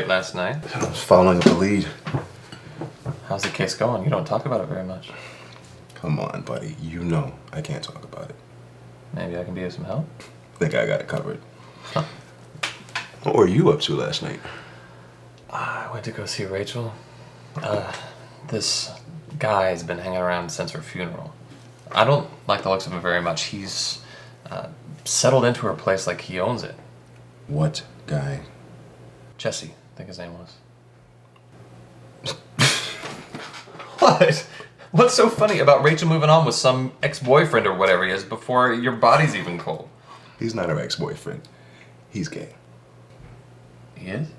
late last night. I was following up the lead. How's the case going? You don't talk about it very much. Come on, buddy. You know I can't talk about it. Maybe I can be of some help? Think I got it covered. Huh. What were you up to last night? I went to go see Rachel. This guy's been hanging around since her funeral. I don't like the looks of him very much. He's settled into her place like he owns it. What guy? Jesse, I think his name was. What? What's so funny about Rachel moving on with some ex-boyfriend or whatever he is before your body's even cold? He's not her ex-boyfriend. He's gay. He is?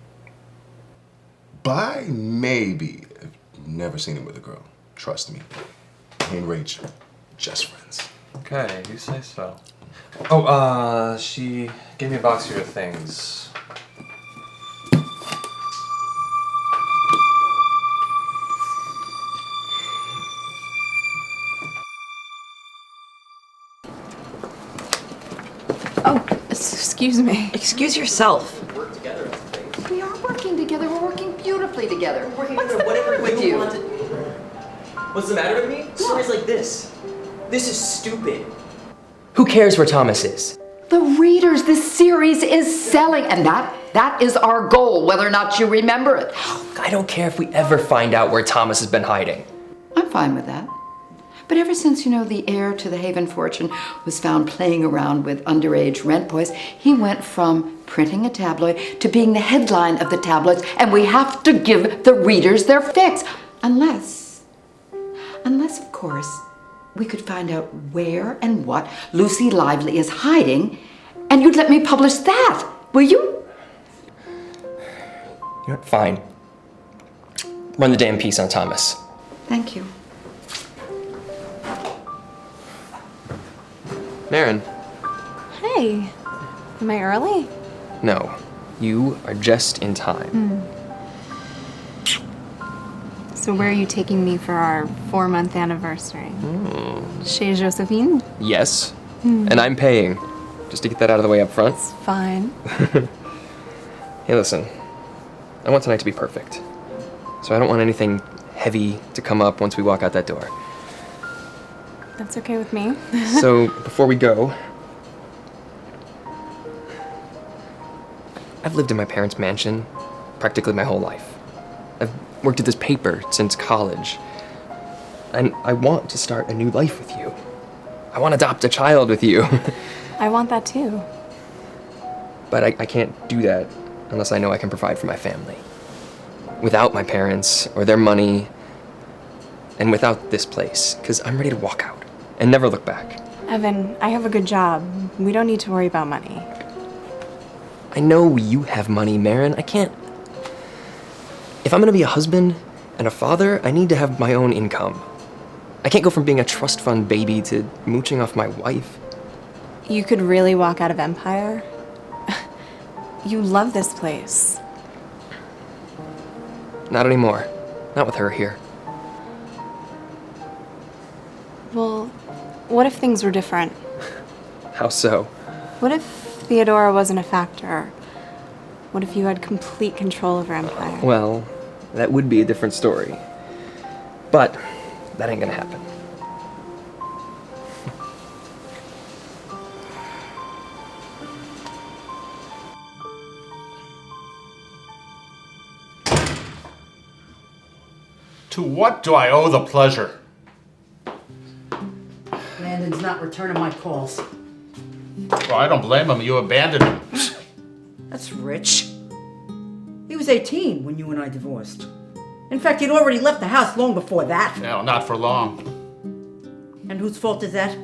Bi, maybe. I've never seen him with a girl. Trust me. He and Rachel, just friends. Okay, you say so. Oh, she gave me a box of your things. Oh, excuse me. Excuse yourself. We are working together. We're working beautifully together. What's the matter with you? What's the matter with me? Stories like this. This is stupid. Who cares where Thomas is? The readers, this series is selling, and that is our goal, whether or not you remember it. I don't care if we ever find out where Thomas has been hiding. I'm fine with that. But ever since, the heir to the Haven fortune was found playing around with underage rent boys, he went from printing a tabloid to being the headline of the tabloids, and we have to give the readers their fix. Unless, of course, we could find out where and what Lucy Lively is hiding, and you'd let me publish that, will you? You're fine. Run the damn piece on Thomas. Thank you. Maren. Hey, am I early? No, you are just in time. So where are you taking me for our 4-month anniversary? Chez Josephine? Yes, and I'm paying. Just to get that out of the way up front. It's fine. Hey, listen. I want tonight to be perfect. So I don't want anything heavy to come up once we walk out that door. That's okay with me. So, before we go, I've lived in my parents' mansion practically my whole life. I've worked at this paper since college. And I want to start a new life with you. I want to adopt a child with you. I want that too. But I can't do that unless I know I can provide for my family. Without my parents or their money, and without this place, because I'm ready to walk out and never look back. Evan, I have a good job. We don't need to worry about money. I know you have money, Maren. I can't... If I'm gonna be a husband and a father, I need to have my own income. I can't go from being a trust fund baby to mooching off my wife. You could really walk out of Empire? You love this place. Not anymore. Not with her here. Well, what if things were different? How so? What if Theodora wasn't a factor? What if you had complete control over Empire? Well, that would be a different story. But that ain't gonna happen. To what do I owe the pleasure? Landon's not returning my calls. Well, I don't blame him. You abandoned him. That's rich. He was 18 when you and I divorced. In fact, he'd already left the house long before that. No, not for long. And whose fault is that?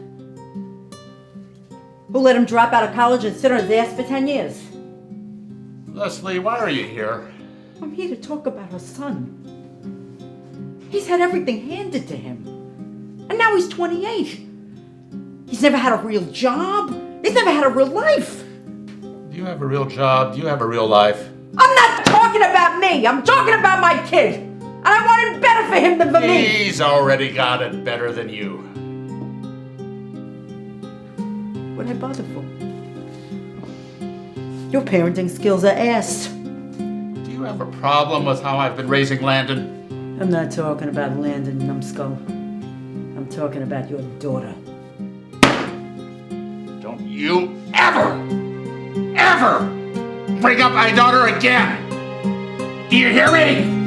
Who let him drop out of college and sit on his ass for 10 years? Leslie, why are you here? I'm here to talk about her son. He's had everything handed to him. And now he's 28. He's never had a real job. He's never had a real life. Do you have a real job? Do you have a real life? I'm not talking about me. I'm talking about my kid. And I want it better for him than for me. He's already got it better than you. What I bother for? Your parenting skills are ass. Do you have a problem with how I've been raising Landon? I'm not talking about Landon, numbskull. I'm talking about your daughter. Don't you ever bring up my daughter again! Do you hear me?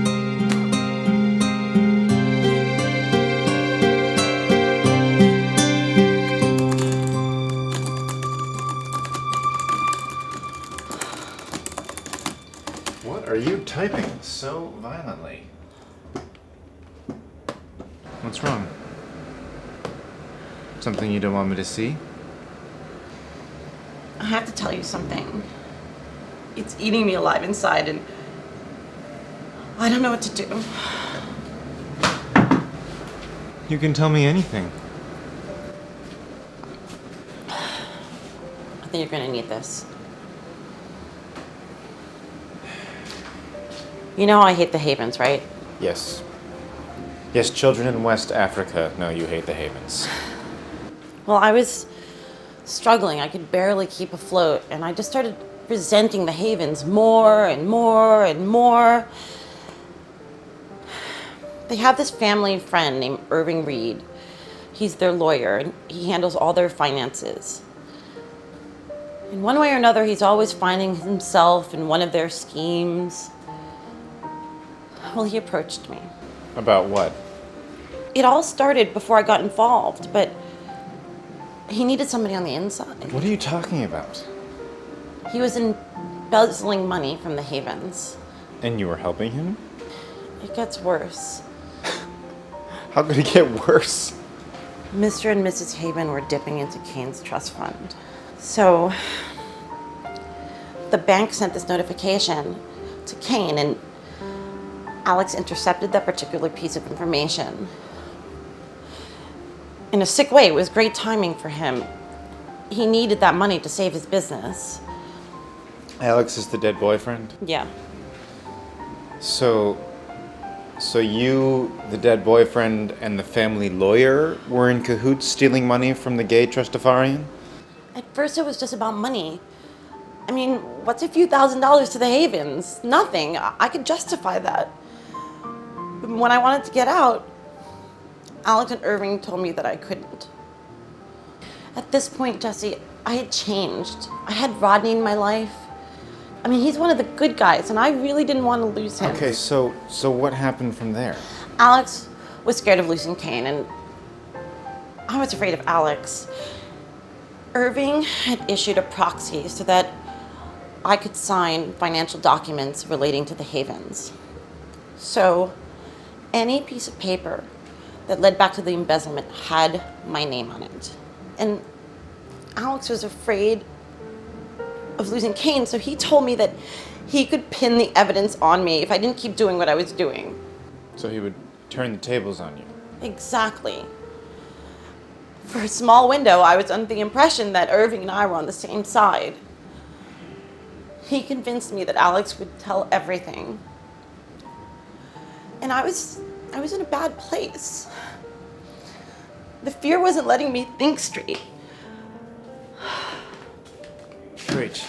What are you typing so violently? What's wrong? Something you don't want me to see? I have to tell you something. It's eating me alive inside, and I don't know what to do. You can tell me anything. I think you're gonna need this. You know I hate the Havens, right? Yes. Yes, children in West Africa know you hate the Havens. Well, I was struggling. I could barely keep afloat, and I just started resenting the Havens more and more and more. They have this family friend named Irving Reed. He's their lawyer, and he handles all their finances. In one way or another, he's always finding himself in one of their schemes. Well, he approached me. About what? It all started before I got involved, but he needed somebody on the inside. What are you talking about? He was embezzling money from the Havens. And you were helping him? It gets worse. How could it get worse? Mr. and Mrs. Haven were dipping into Kane's trust fund. So the bank sent this notification to Kane, and Alex intercepted that particular piece of information. In a sick way, it was great timing for him. He needed that money to save his business. Alex is the dead boyfriend? Yeah. So you, the dead boyfriend, and the family lawyer were in cahoots stealing money from the gay Trustafarian? At first it was just about money. I mean, what's a few $1,000s to the Havens? Nothing. I could justify that. But when I wanted to get out, Alex and Irving told me that I couldn't. At this point, Jesse, I had changed. I had Rodney in my life. I mean, he's one of the good guys, and I really didn't want to lose him. Okay, so what happened from there? Alex was scared of losing Kane, and I was afraid of Alex. Irving had issued a proxy so that I could sign financial documents relating to the Havens. So any piece of paper that led back to the embezzlement had my name on it. And Alex was afraid of losing Kane, so he told me that he could pin the evidence on me if I didn't keep doing what I was doing. So he would turn the tables on you? Exactly. For a small window, I was under the impression that Irving and I were on the same side. He convinced me that Alex would tell everything. And I was in a bad place. The fear wasn't letting me think straight. Rach,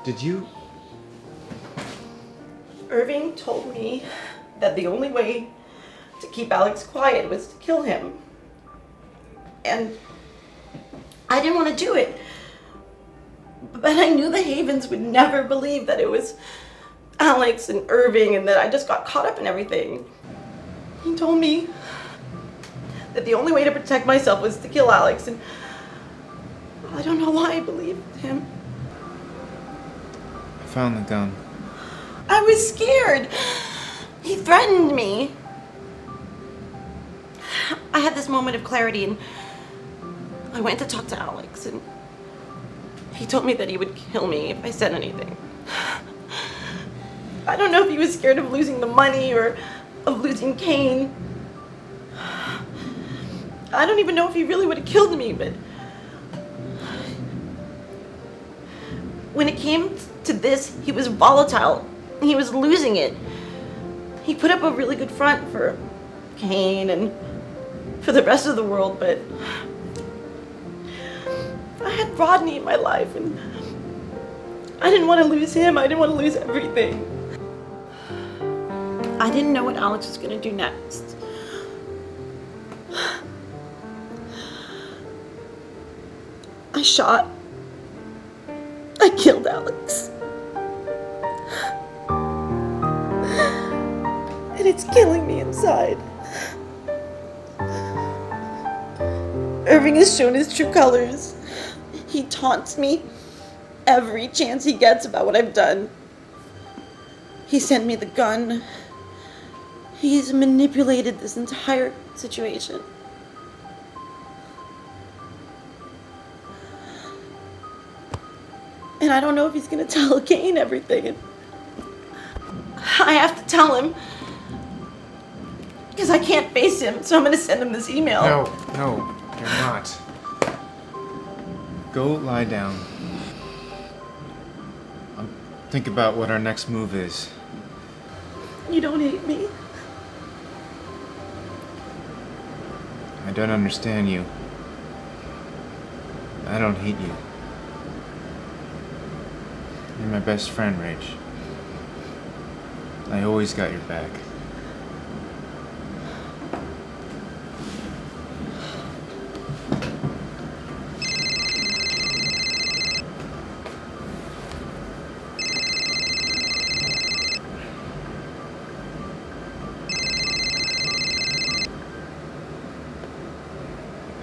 did you... Irving told me that the only way to keep Alex quiet was to kill him. And I didn't want to do it. But I knew the Havens would never believe that it was Alex and Irving and that I just got caught up in everything. He told me that the only way to protect myself was to kill Alex, and I don't know why I believed him. I found the gun. I was scared. He threatened me. I had this moment of clarity, and I went to talk to Alex, and he told me that he would kill me if I said anything. I don't know if he was scared of losing the money or of losing Kane. I don't even know if he really would have killed me, but when it came to this, he was volatile. He was losing it. He put up a really good front for Kane and for the rest of the world, but I had Rodney in my life, and I didn't want to lose him. I didn't want to lose everything. I didn't know what Alex was going to do next. I shot. I killed Alex. And it's killing me inside. Irving has shown his true colors. He taunts me every chance he gets about what I've done. He sent me the gun. He's manipulated this entire situation. And I don't know if he's gonna tell Kane everything. And I have to tell him. Because I can't face him, so I'm gonna send him this email. No, you're not. Go lie down. Think about what our next move is. You don't hate me. I don't understand you. I don't hate you. You're my best friend, Rach. I always got your back.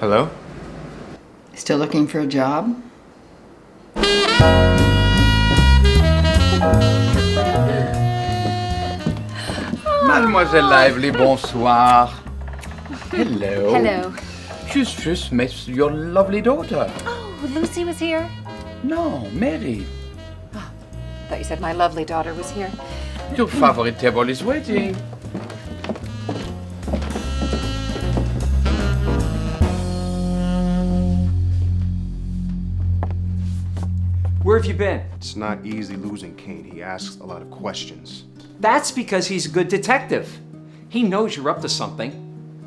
Hello? Still looking for a job? Mademoiselle Lively, bonsoir. Hello. Hello. Just met your lovely daughter. Oh, Lucy was here? No, Mary. I thought you said my lovely daughter was here. Your favorite table is waiting. Where have you been? It's not easy losing Kane. He asks a lot of questions. That's because he's a good detective. He knows you're up to something.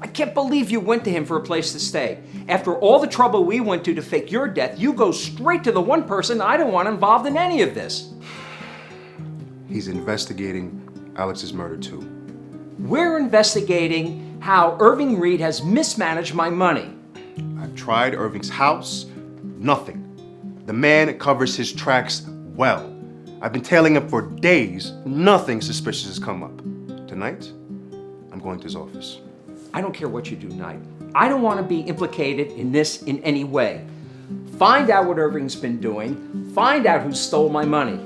I can't believe you went to him for a place to stay. After all the trouble we went to fake your death, you go straight to the one person I don't want involved in any of this. He's investigating Alex's murder too. We're investigating how Irving Reed has mismanaged my money. I've tried Irving's house, nothing. The man covers his tracks well. I've been tailing him for days. Nothing suspicious has come up. Tonight, I'm going to his office. I don't care what you do, Knight. I don't want to be implicated in this in any way. Find out what Irving's been doing. Find out who stole my money.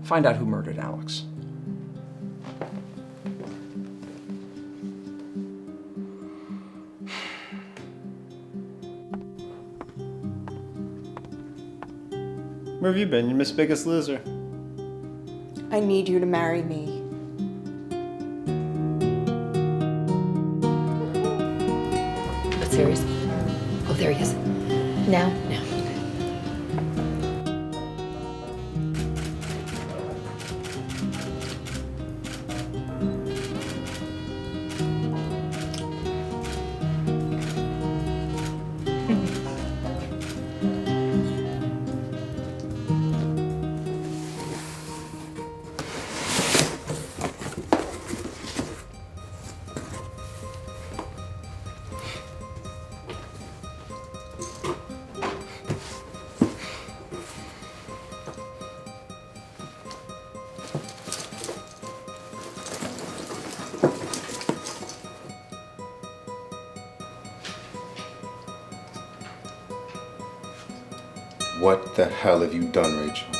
Find out who murdered Alex. Where have you been, you Miss Biggest Loser? I need you to marry me. But serious? Oh, there he is. Now. What the hell have you done, Rachel?